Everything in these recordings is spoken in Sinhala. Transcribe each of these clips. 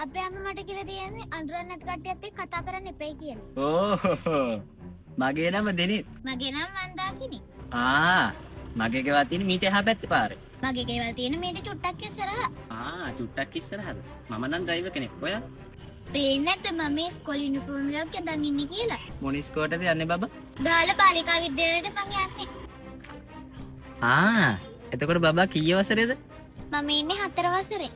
අපේ අම්මා මට කියලා දෙන්නේ අඳුරන්නේ නැති කට්ටියත් එක්ක කතා කරන්න එපයි කියලා. ඕහෝ මගේ නම දෙනිත්. මගේ නම මන්දාකිනි. මගේ ගෙවල් තියෙන මීට එහා පැත්තේ පාරේ. මගේ ගෙවල් තියෙන මේට චුට්ටක් ඉස්සරහා. චුට්ටක් ඉස්සරහද? මම නම් ඩ්‍රයිවර් කෙනෙක්. ඔයා? පේන්නේ නැද්ද මම මේ ස්කෝල යුනිෆෝම් එකක් අඳන් ඉන්නේ කියලා? මොන ඉස්කෝලේද යන්නේ බබා? ගාල බාලිකා විද්‍යාලයට මං යන්නේ. එතකොට බබා කීයේ වසරේද? මම ඉන්නේ 4 වසරේ.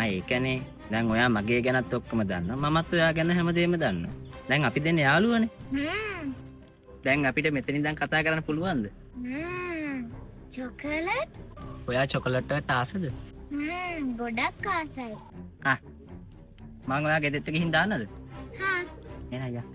ඒකනේ. දැන් ඔයා මගේ ගැනත් ඔක්කොම දන්නවා. මමත් ඔයා ගැන හැමදේම දන්නවා. දැන් අපි දෙන්නේ යාළුවනේ. දැන් අපිට මෙතන ඉඳන් කතා කරන්න පුළුවන්ද? චොකලට්? ඔයා චොකලට් වලට ආසද? ගොඩක් ආසයි. මම ඔයා ගෙදරට ගිහින් දාන්නද? එහෙනම් යා.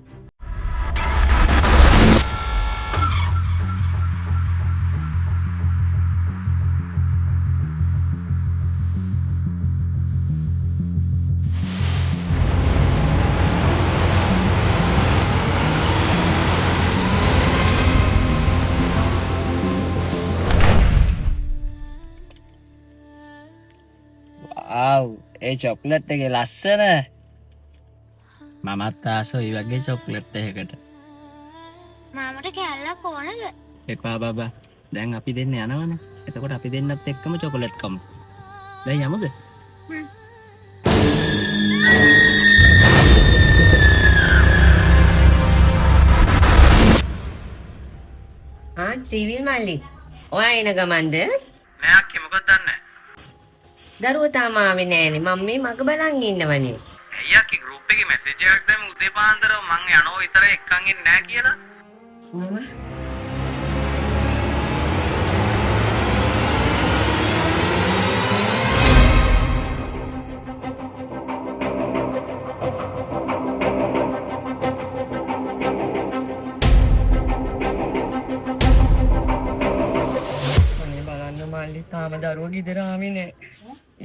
ඒ චොක්ලට් එකේ ලස්සන. මමත් ආසයි වගේ චොක්ලට් එකකට. මාමට කැල්ලක් ඕනද? එපා බබා. දැන් අපි දෙන්න යනවනේ. එතකොට අපි දෙන්නත් එක්කම චොකලට් කමු. දැන් යමුද? ත්‍රිවිල් මල්ලි. ඔයා එන ගමන්ද? නෑ අක්කේ මොකක්ද දන්නේ? දරුවෝ තාම ආවේ නෑනේ. මම මේ මග බලන් ඉන්නවනේ. ඇයි අක්කේ ගෲප් එකේ මැසේජ් එකක් දැම්ම උදේ පාන්දර මං යනවා විතරයි එක්කන් ඉන්නේ නෑ කියලා. අනේ බලන්න මල්ලි තාම දරුවෝ ගෙදර ආවේ නෑ.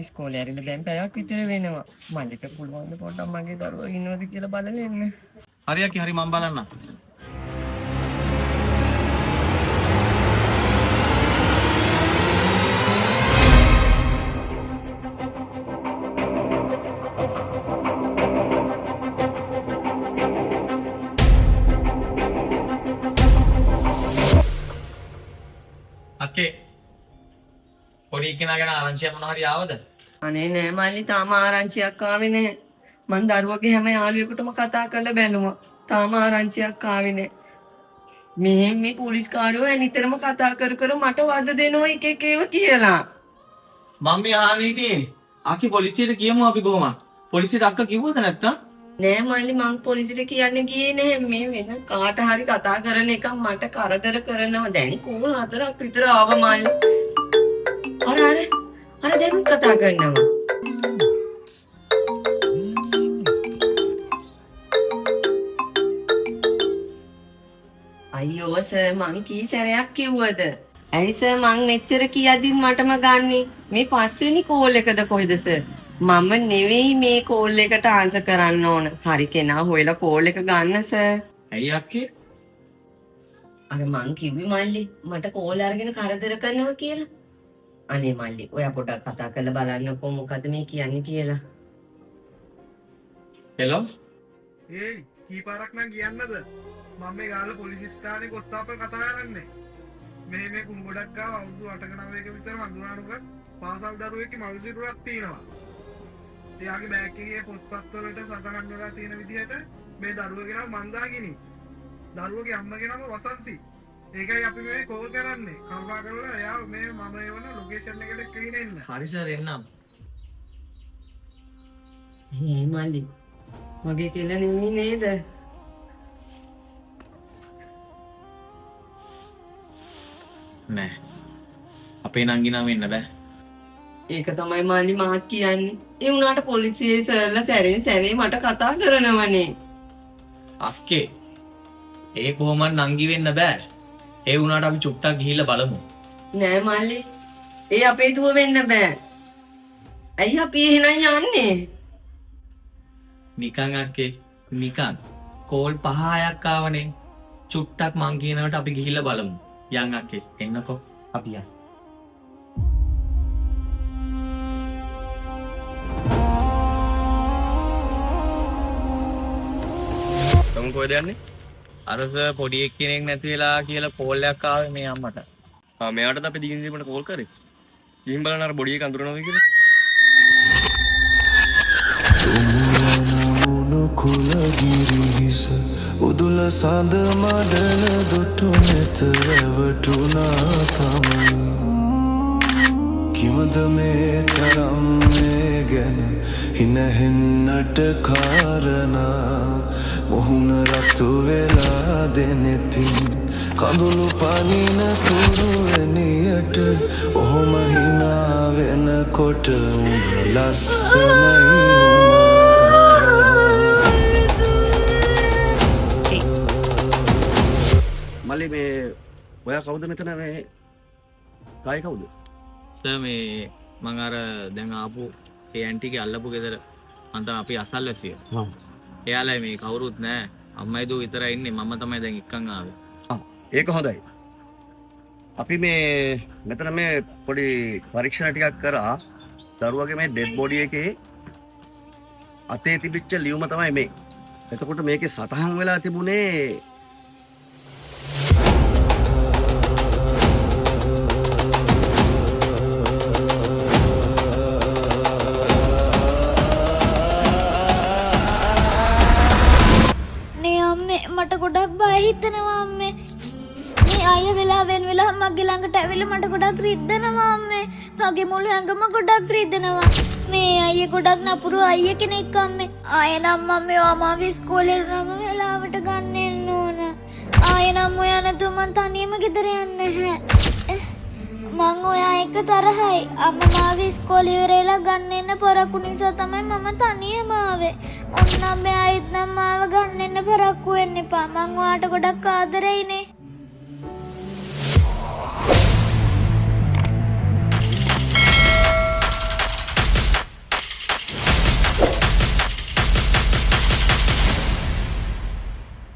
ඉස්කෝලේ ඇරිලා දැන් පැයක් විතර වෙනවා. මල්ලිට පුළුවන් ද පොඩ්ඩක් මගේ දරුවා ඉන්නවද කියලා බලන්න එන්න. හරි අක්කේ හරි මම බලන්නම්. අක්කේ පොඩි කෙනා ගැන ආරංචියක් මොනවා හරි ආවද? අනේ නෑ මල්ලි තාම ආරංචියක් ආවේ නෑ. මං දරුවගේ හැම යාළුවෙකුටම කතා කරලා බැලුවා. තාම ආරංචියක් ආවේ නෑ. මේ පොලිස් කාරයෝ නිතරම කතා කර මට වද දෙනවා එක එක ඒවා කියලා. මම මේ අහන්න හිටියේ. අක්කේ පොලිසියට කියමු අපි කොහොමද? පොලිසියට අක්කා කිව්වද නැත්තම්? නෑ මල්ලි මං පොලිසියට කියන්න ගියේ නෑ. මේ වෙන කාට හරි කතා කරන එක මට කරදර කරනවා. දැන් කෝල් 4ක් විතර ආව මල්ලි. අර දැන් කතා කරනවා. අයියෝ සර් මං කී සැරයක් කිව්වද? ඇයි සර් මං මෙච්චර කියද්දිත් මටම ගන්නෙ? මේ පස්වෙනි කෝල් එකද කොහෙද සර්? මම නෙවෙයි මේ කෝල් එකට ආන්සර් කරන්න ඕන. හරි කෙනා හොයලා කෝල් එක ගන්න සර්. ඇයි අක්කේ? අර මං කිව්වේ මල්ලි මට කෝල් අරගෙන කරදර කරනවා කියලා. අනේ මල්ලි ඔයා පොඩ්ඩක් කතා කරලා බලන්නකෝ මොකද මේ කියන්නේ කියලා. හෙලෝ කී පාරක් නම් කියන්නද? මම මේ ගාල පොලිස් ස්ථානයේ කොස්තාපල් කතා කරන්නේ. මේ කුණු ගොඩක් ගාව අවුරුදු 8ක 9ක විතර හඳුනානුගත් පාසල් දරුවෙක්ගේ මල් සිරුරක් තියෙනවා. එයාගේ බෑග් එකේ පොත්පත් වලට සටහන් වෙලා තියෙන විදිහට මේ දරුවගේ නම මන්දාකිනි. දරුවගේ අම්මගේ නම වසන්ති. ඒකයි අපි මේ කෝල් කරන්නේ. කරුණා කරලා එයා මේ මම එවන ලොකේෂන් එකට ක්ලීන් එන්න. හරි සර් එන්නම්. මල්ලි මගේ කෙල්ල නෙමෙයි නේද? නෑ. අපේ නංගි නම් වෙන්න බෑ. ඒක තමයි මල්ලි මාත් කියන්නේ. ඒ වුණාට පොලිසියේ සර්ලා සැරෙන් සැරේ මට කතා කරනවනේ. අක්කේ ඒ කොහොමද නංගි වෙන්න බෑ. ඒ වුණාට අපි චුට්ටක් ගිහිල්ලා බලමු. නෑ මල්ලි. ඒ අපේ දුව වෙන්න බෑ. ඇයි අපි එහෙනම් යන්නේ? නිකන් අක්කේ නිකන් කෝල් 5-6ක් ආවනේ. චුට්ටක් මං කියනවට අපි ගිහිල්ලා බලමු. යන් අක්කේ එන්නකෝ අපි යන්න. කොහෙද යන්නේ? අරස පොඩි එක්කෙනෙක් නැති වෙලා කියලා කෝල් එකක් ආවේ මේ අම්මට. මෙයාටත් අපි දිගින් දිගට කෝල් කරේ. ගිහින් බලන්න අර බොඩි එක අඳුරනවද කියලා. කුලගිරිහිස උදුල සඳ මඩල දුටු නැත රැවටුනා තමයි කිමද මේ තරම් මේ ගැන හිනහෙන්නට කාරණා මොහුන රතු වෙලා දෙනෙතින් කඳුළු පනින තුරු එනියට ඔහොම හිනා වෙනකොට උඹ ලස්සනයි මල්ලි මේ ඔයා කවුද මෙතන මේ ගාය කවුද? සර් මේ මං අර දැන් ආපු ඒ ඇන්ටිගේ අල්ලපු ගෙදර මං තමයි අපි අසල්වැසිය. එයාලා මේ කවුරුත් නැහැ. අම්මයි දූ විතරයි ඉන්නේ. මම තමයි දැන් එක්කන් ආවේ. ඒක හොඳයි. අපි මේ මෙතන මේ පොඩි පරීක්ෂණ ටිකක් කරා. දරුවගේ මේ ඩෙඩ් බොඩි එකේ අතේ තිබිච්ච ලියුම තමයි මේ. එතකොට මේකේ සටහන් වෙලා තිබුණේ මට ගොඩක් බය හිතෙනවා අම්මේ. මේ අය වෙලාවෙන් වෙලා මගේ ළඟට ඇවිල්ලා මට ගොඩක් රිද්දනවා අම්මේ. මගේ මුළු ඇඟම ගොඩක් රිද්දනවා. මේ අයියේ ගොඩක් නපුරු අයියේ කෙනෙක් අම්මේ. ආයෙ නම් මම මාව ඉස්කෝලේ යනම වෙලාවට ගන්න එන්න ඕන. ආයෙ නම් ඔයා නැතුව මං තනියම ගෙදර යන්නේ නැහැ. මං ඔයා එක තරහයි. අම්මා මාව ඉස්කෝලේ ඉවරලා ගන්න එන්න පරක්කු නිසා තමයි මම තනියම ආවේ. ඔන්න මේ ආයෙත් නම් මාව ගන්න එන්න පරක්කු වෙන්න එපා. මං ඔයාට ගොඩක් ආදරෙයිනේ.